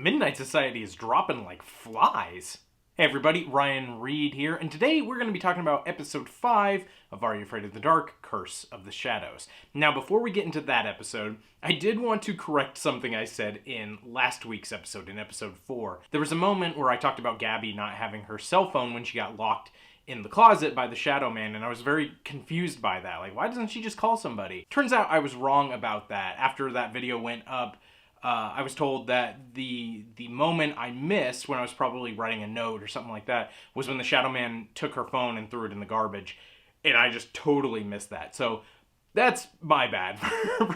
Midnight Society is dropping like flies. Hey everybody, Ryan Reed here, and today we're going to be talking about episode 5 of Are You Afraid of the Dark? Curse of the Shadows. Now, before we get into that episode, I did want to correct something I said in last week's episode, in episode 4. There was a moment where I talked about Gabby not having her cell phone when she got locked in the closet by the Shadow Man, and I was very confused by that. Like, why doesn't she just call somebody? Turns out I was wrong about that. After that video went up, I was told that the moment I missed when I was probably writing a note or something like that was when the Shadow Man took her phone and threw it in the garbage, and I just totally missed that. So that's my bad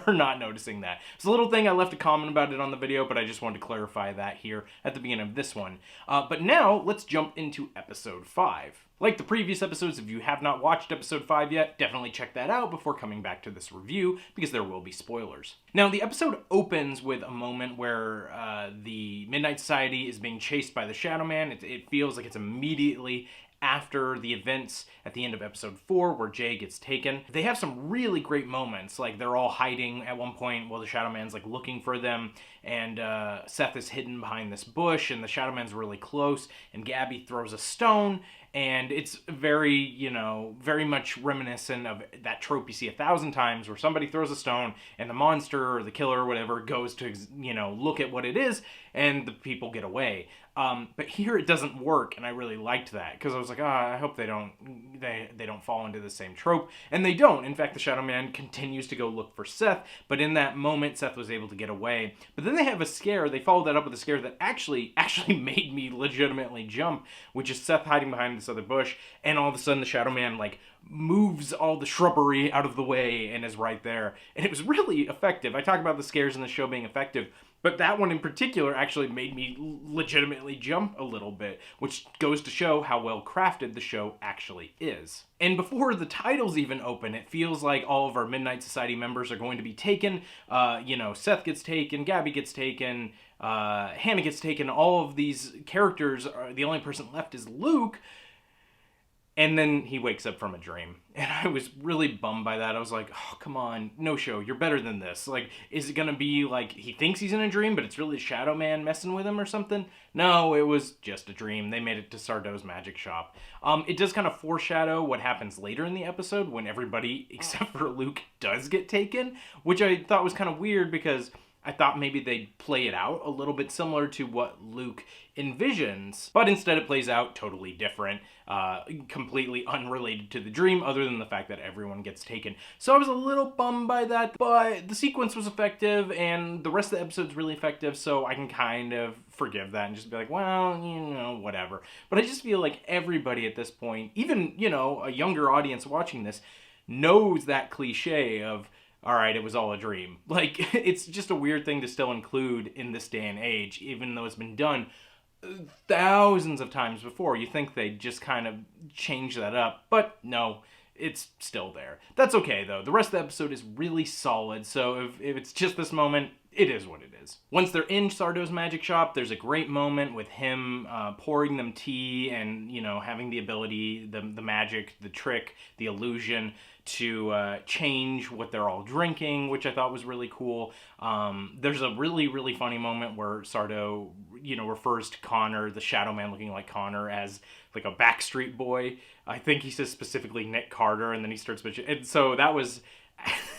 for not noticing that. It's a little thing, I left a comment about it on the video, but I just wanted to clarify that here at the beginning of this one. But now, let's jump into episode 5. Like the previous episodes, if you have not watched episode 5 yet, definitely check that out before coming back to this review, because there will be spoilers. Now, the episode opens with a moment where the Midnight Society is being chased by the Shadow Man. It feels like it's immediately after the events at the end of episode 4 where Jay gets taken. They have some really great moments, like they're all hiding at one point while the Shadow Man's like looking for them, and Seth is hidden behind this bush and the Shadow Man's really close, and Gabby throws a stone, and it's very, very much reminiscent of that trope you see 1,000 times where somebody throws a stone and the monster or the killer or whatever goes to, look at what it is, and the people get away. But here it doesn't work, and I really liked that, because I was like, I hope they don't fall into the same trope, and they don't. In fact, the Shadow Man continues to go look for Seth, but in that moment, Seth was able to get away. But then they have a scare. They follow that up with a scare that actually made me legitimately jump, which is Seth hiding behind this other bush, and all of a sudden the Shadow Man, moves all the shrubbery out of the way and is right there. And it was really effective. I talk about the scares in the show being effective, but that one in particular actually made me legitimately jump a little bit, which goes to show how well crafted the show actually is. And before the titles even open, it feels like all of our Midnight Society members are going to be taken. Seth gets taken, Gabby gets taken, Hannah gets taken. All of these characters, the only person left is Luke. And then he wakes up from a dream. And I was really bummed by that. I was like, oh, come on, no show, you're better than this. Is it gonna be like he thinks he's in a dream, but it's really Shadow Man messing with him or something? No, it was just a dream. They made it to Sardo's magic shop. It does kind of foreshadow what happens later in the episode when everybody except for Luke does get taken, which I thought was kind of weird, because I thought maybe they'd play it out a little bit similar to what Luke envisions, but instead it plays out totally different, completely unrelated to the dream, other than the fact that everyone gets taken. So I was a little bummed by that, but the sequence was effective, and the rest of the episode's really effective, so I can kind of forgive that and just be like, well, whatever. But I just feel like everybody at this point, even, a younger audience watching this, knows that cliche of, all right, it was all a dream. It's just a weird thing to still include in this day and age, even though it's been done thousands of times before. You think they'd just kind of change that up, but no, it's still there. That's okay, though. The rest of the episode is really solid, so if it's just this moment, it is what it is. Once they're in Sardo's magic shop, there's a great moment with him pouring them tea and, having the ability, the magic, the trick, the illusion to change what they're all drinking, which I thought was really cool. There's a really, really funny moment where Sardo, refers to Connor, the Shadow Man looking like Connor, as like a Backstreet Boy. I think he says specifically Nick Carter, and then he starts bitching. And so that was...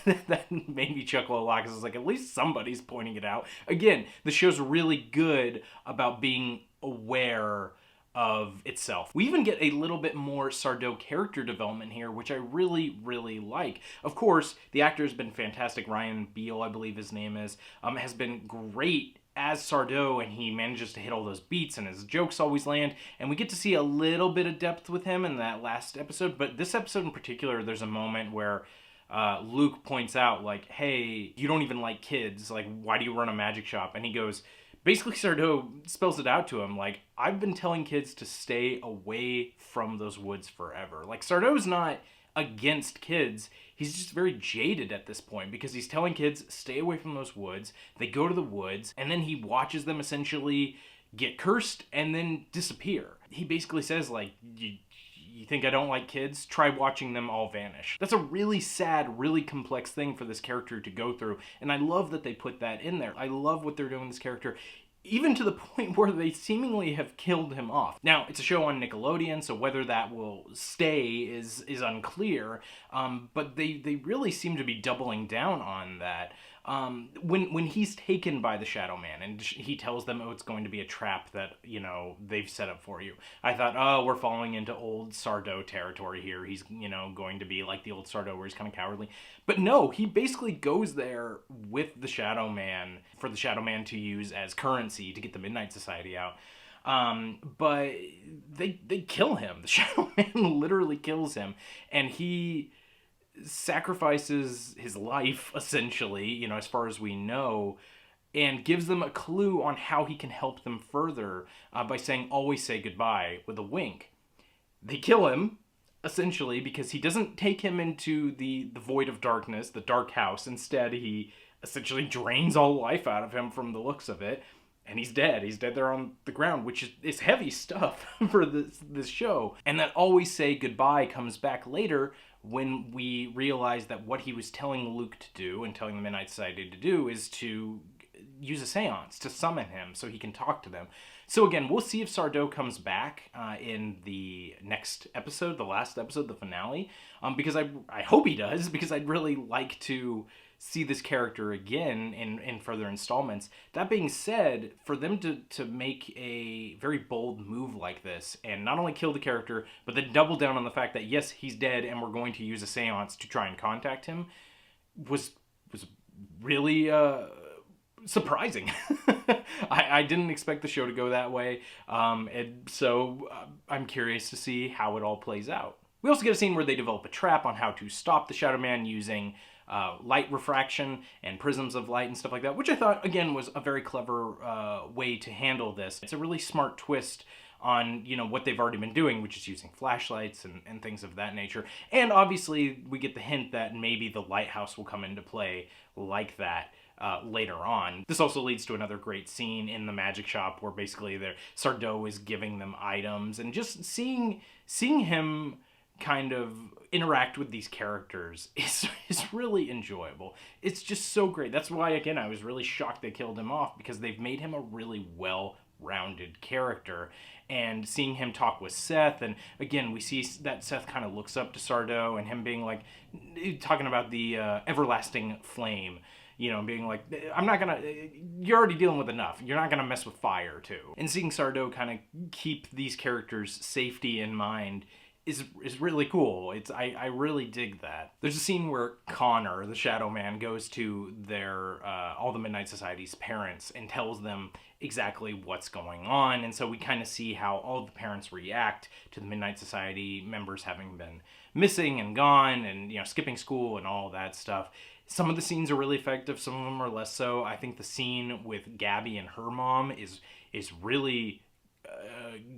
that made me chuckle a lot, because I was like, at least somebody's pointing it out. Again, the show's really good about being aware of itself. We even get a little bit more Sardo character development here, which I really, really like. Of course, the actor has been fantastic. Ryan Beal, I believe his name is, has been great as Sardo, and he manages to hit all those beats, and his jokes always land, and we get to see a little bit of depth with him in that last episode. But this episode in particular, there's a moment where Luke points out, hey, you don't even like kids, why do you run a magic shop? And he goes, basically Sardo spells it out to him, I've been telling kids to stay away from those woods forever. Sardo's not against kids, he's just very jaded at this point, because he's telling kids, stay away from those woods. They go to the woods, and then he watches them essentially get cursed and then disappear. He basically says, you think I don't like kids? Try watching them all vanish. That's a really sad, really complex thing for this character to go through, and I love that they put that in there. I love what they're doing with this character. even to the point where they seemingly have killed him off. Now, it's a show on Nickelodeon, so whether that will stay is unclear, but they really seem to be doubling down on that. When he's taken by the Shadow Man and he tells them, oh, it's going to be a trap that, you know, they've set up for you. I thought, oh, we're falling into old Sardo territory here. He's, you know, going to be like the old Sardo where he's kind of cowardly. But no, he basically goes there with the Shadow Man for the Shadow Man to use as currency to get the Midnight Society out. But they kill him. The Shadow Man literally kills him, and he sacrifices his life, essentially, you know, as far as we know, and gives them a clue on how he can help them further by saying, always say goodbye, with a wink. They kill him, essentially, because he doesn't take him into the void of darkness, the dark house. Instead, he essentially drains all life out of him from the looks of it, and he's dead. He's dead there on the ground, which is heavy stuff for this show. And that always say goodbye comes back later when we realize that what he was telling Luke to do and telling the Midnight Society to do is to use a seance to summon him so he can talk to them. So again, we'll see if Sardo comes back in the next episode, the last episode, the finale, because I hope he does, because I'd really like to see this character again in further installments. That being said, for them to make a very bold move like this and not only kill the character, but then double down on the fact that yes, he's dead and we're going to use a seance to try and contact him was really surprising. I didn't expect the show to go that way, and so I'm curious to see how it all plays out. We also get a scene where they develop a trap on how to stop the Shadow Man using light refraction and prisms of light and stuff like that, which I thought, again, was a very clever way to handle this. It's a really smart twist on, you know, what they've already been doing, which is using flashlights and things of that nature. And obviously, we get the hint that maybe the lighthouse will come into play like that later on. This also leads to another great scene in the magic shop where basically Sardo is giving them items, and just seeing him kind of interact with these characters is really enjoyable. It's just so great. That's why, again, I was really shocked they killed him off, because they've made him a really well-rounded character. And seeing him talk with Seth, and again, we see that Seth kind of looks up to Sardo, and him being like, talking about the everlasting flame, you know, being like, I'm not gonna, you're already dealing with enough. You're not gonna mess with fire, too. And seeing Sardo kind of keep these characters' safety in mind is really cool. I really dig that. There's a scene where Connor, the Shadow Man, goes to their all the Midnight Society's parents and tells them exactly what's going on, and so we kind of see how all the parents react to the Midnight Society members having been missing and gone, and, you know, skipping school and all that stuff. Some of the scenes are really effective, some of them are less so. I think the scene with Gabby and her mom is really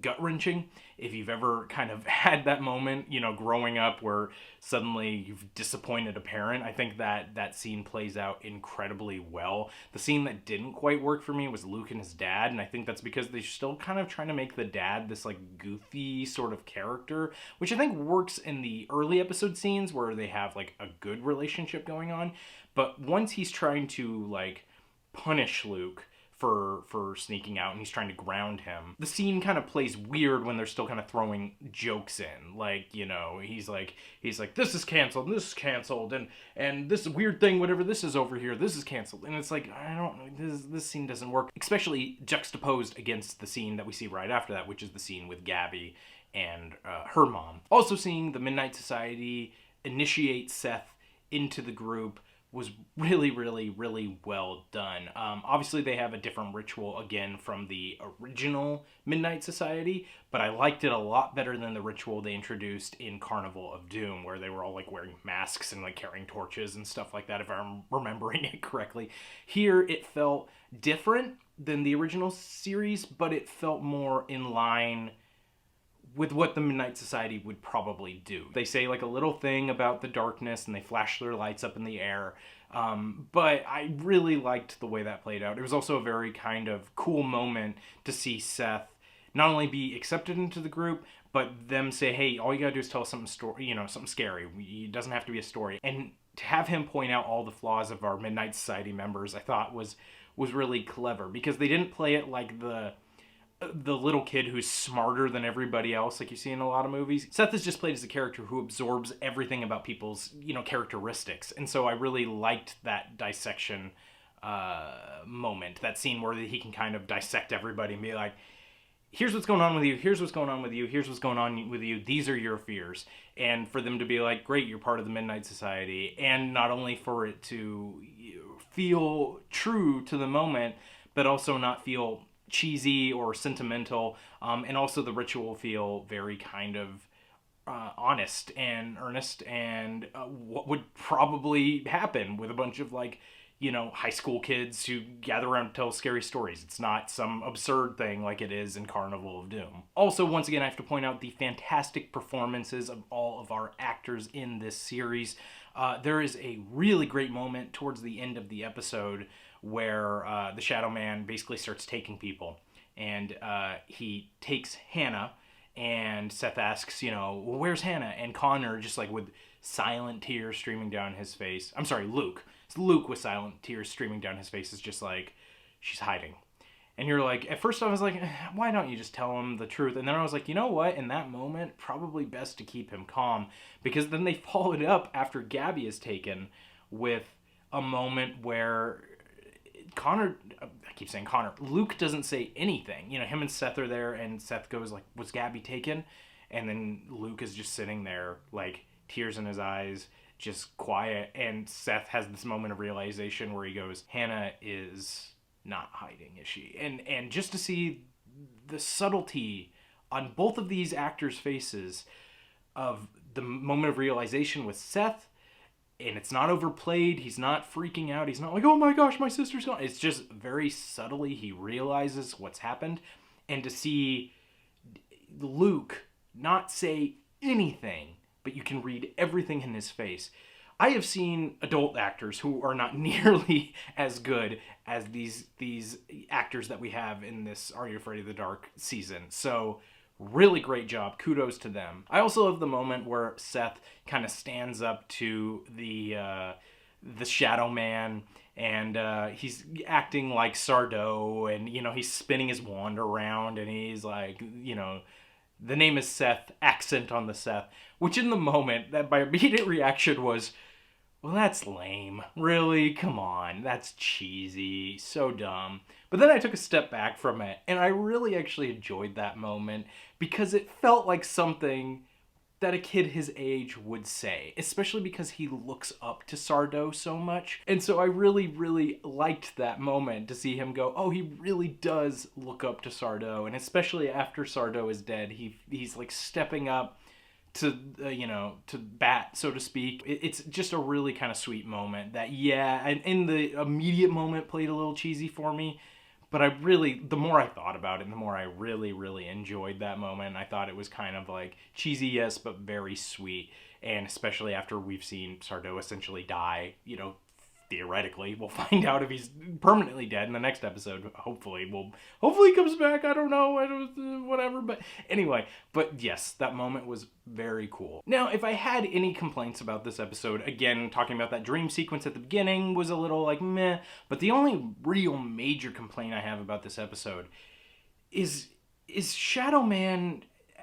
gut-wrenching. If you've ever kind of had that moment, you know, growing up where suddenly you've disappointed a parent, I think that scene plays out incredibly well. The scene that didn't quite work for me was Luke and his dad, and I think that's because they're still kind of trying to make the dad this, like, goofy sort of character, which I think works in the early episode scenes where they have, like, a good relationship going on. But once he's trying to, like, punish Luke for sneaking out and he's trying to ground him, the scene kind of plays weird when they're still kind of throwing jokes in, like, you know, he's like this is canceled and this is canceled, and this weird thing, whatever this is over here, this is canceled, and it's like, I don't know, this scene doesn't work, especially juxtaposed against the scene that we see right after that, which is the scene with Gabby and her mom. Also seeing the Midnight Society initiate Seth into the group was really, really, really well done. Obviously, they have a different ritual, again, from the original Midnight Society, but I liked it a lot better than the ritual they introduced in Carnival of Doom, where they were all, like, wearing masks and, like, carrying torches and stuff like that, if I'm remembering it correctly. Here, it felt different than the original series, but it felt more in line with what the Midnight Society would probably do. They say, like, a little thing about the darkness and they flash their lights up in the air. But I really liked the way that played out. It was also a very kind of cool moment to see Seth not only be accepted into the group, but them say, hey, all you gotta do is tell us something scary. It doesn't have to be a story. And to have him point out all the flaws of our Midnight Society members, I thought was was really clever, because they didn't play it like the little kid who's smarter than everybody else, like you see in a lot of movies. Seth is just played as a character who absorbs everything about people's, characteristics. And so I really liked that dissection moment, that scene where he can kind of dissect everybody and be like, here's what's going on with you, here's what's going on with you, here's what's going on with you, these are your fears. And for them to be like, great, you're part of the Midnight Society. And not only for it to feel true to the moment, but also not feel cheesy or sentimental, and also the ritual feel very kind of honest and earnest, and what would probably happen with a bunch of high school kids who gather around and tell scary stories. It's not some absurd thing like it is in Carnival of Doom. Also, once again, I have to point out the fantastic performances of all of our actors in this series. There is a really great moment towards the end of the episode where the Shadow Man basically starts taking people. And he takes Hannah, and Seth asks, well, where's Hannah? And Connor, just like with silent tears streaming down his face. I'm sorry, Luke. It's Luke with silent tears streaming down his face is just like, she's hiding. And you're like, at first I was like, why don't you just tell him the truth? And then I was like, you know what? In that moment, probably best to keep him calm. Because then they followed it up after Gabby is taken with a moment where Luke doesn't say anything. Him and Seth are there, and Seth goes like, was Gabby taken? And then Luke is just sitting there, like, tears in his eyes, just quiet. And Seth has this moment of realization where he goes, Hannah is not hiding, is she? And just to see the subtlety on both of these actors' faces of the moment of realization with Seth, and it's not overplayed, he's not freaking out, he's not like, oh my gosh, my sister's gone. It's just very subtly he realizes what's happened. And to see Luke not say anything, but you can read everything in his face. I have seen adult actors who are not nearly as good as these actors that we have in this Are You Afraid of the Dark season. So really great job. Kudos to them. I also love the moment where Seth kind of stands up to the Shadow Man, and he's acting like Sardo, and he's spinning his wand around, and he's like, the name is Seth, accent on the Seth, which in the moment, that my immediate reaction was, well, that's lame. Really? Come on. That's cheesy. So dumb. But then I took a step back from it, and I really actually enjoyed that moment because it felt like something that a kid his age would say, especially because he looks up to Sardo so much. And so I really, really liked that moment to see him go, oh, he really does look up to Sardo. And especially after Sardo is dead, he's like stepping up to to bat, so to speak. It's just a really kind of sweet moment that, yeah, and in the immediate moment played a little cheesy for me, but the more I thought about it, the more I really, really enjoyed that moment. I thought it was kind of like cheesy, yes, but very sweet. And especially after we've seen Sardo essentially die, theoretically. We'll find out if he's permanently dead in the next episode. Hopefully he comes back. I don't know. Whatever. But anyway, yes, that moment was very cool. Now, if I had any complaints about this episode, again, talking about that dream sequence at the beginning was a little like meh, but the only real major complaint I have about this episode is Shadow Man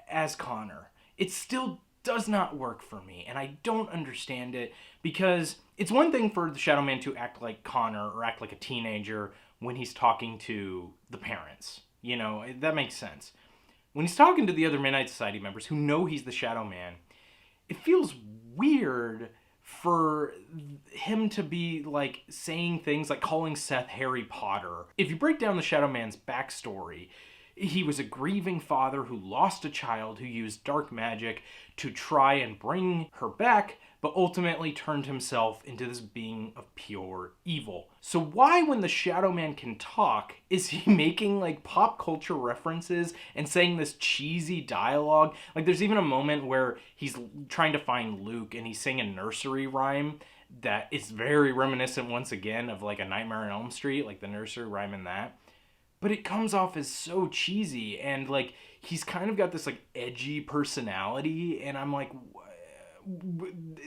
as Connor. It still does not work for me, and I don't understand it, because it's one thing for the Shadow Man to act like Connor or act like a teenager when he's talking to the parents. That makes sense. When he's talking to the other Midnight Society members who know he's the Shadow Man, it feels weird for him to be like saying things like calling Seth Harry Potter. If you break down the Shadow Man's backstory, he was a grieving father who lost a child who used dark magic to try and bring her back, but ultimately turned himself into this being of pure evil. So why, when the Shadow Man can talk, is he making like pop culture references and saying this cheesy dialogue? Like, there's even a moment where he's trying to find Luke and he's saying a nursery rhyme that is very reminiscent once again of like A Nightmare on Elm Street, like the nursery rhyme in that. But it comes off as so cheesy, and like he's kind of got this like edgy personality, and I'm like,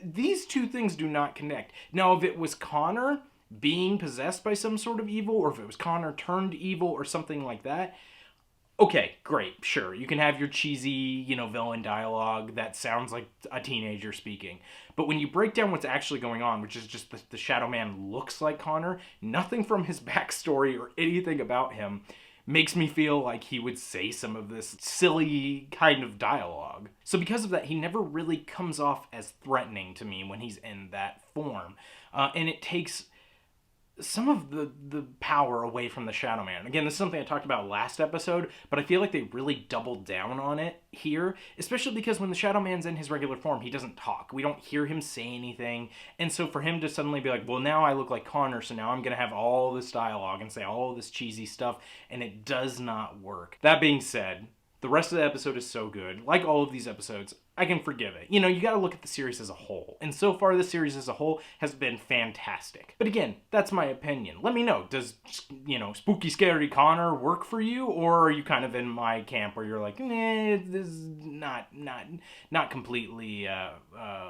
these two things do not connect. Now, if it was Connor being possessed by some sort of evil, or if it was Connor turned evil or something like that, okay, great, sure. You can have your cheesy, villain dialogue that sounds like a teenager speaking. But when you break down what's actually going on, which is just the Shadow Man looks like Connor, nothing from his backstory or anything about him makes me feel like he would say some of this silly kind of dialogue. So because of that, he never really comes off as threatening to me when he's in that form. And it takes some of the power away from the Shadow Man. Again, this is something I talked about last episode, but I feel like they really doubled down on it here, especially because when the Shadow Man's in his regular form, he doesn't talk. We don't hear him say anything, and so for him to suddenly be like, well, now I look like Connor, so now I'm going to have all this dialogue and say all this cheesy stuff, and it does not work. That being said, the rest of the episode is so good. Like all of these episodes, I can forgive it. You gotta look at the series as a whole. And so far, the series as a whole has been fantastic. But again, that's my opinion. Let me know. Does, spooky, scary Connor work for you? Or are you kind of in my camp where you're like, this is not completely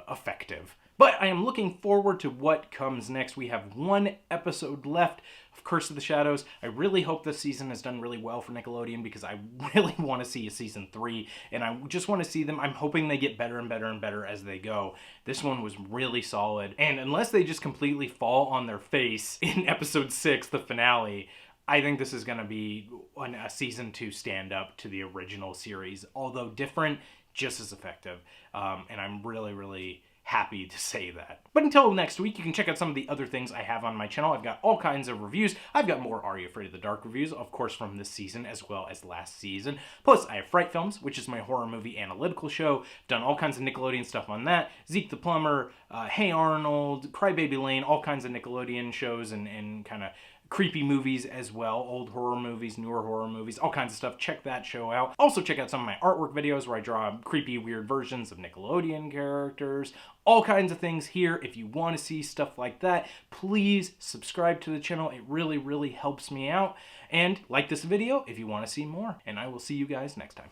effective. But I am looking forward to what comes next. We have one episode left of Curse of the Shadows. I really hope this season has done really well for Nickelodeon because I really want to see a season 3. And I just want to see them. I'm hoping they get better and better and better as they go. This one was really solid. And unless they just completely fall on their face in episode 6, the finale, I think this is going to be a season 2 stand-up to the original series. Although different, just as effective. And I'm really, really happy to say that. But until next week, you can check out some of the other things I have on my channel. I've got all kinds of reviews. I've got more Are You Afraid of the Dark reviews, of course, from this season as well as last season. Plus, I have Fright Films, which is my horror movie analytical show. I've done all kinds of Nickelodeon stuff on that. Zeke the Plumber, Hey Arnold, Crybaby Lane, all kinds of Nickelodeon shows and kind of creepy movies as well, old horror movies, newer horror movies, all kinds of stuff. Check that show out. Also check out some of my artwork videos where I draw creepy, weird versions of Nickelodeon characters, all kinds of things here. If you want to see stuff like that, please subscribe to the channel. It really, really helps me out. And like this video if you want to see more. And I will see you guys next time.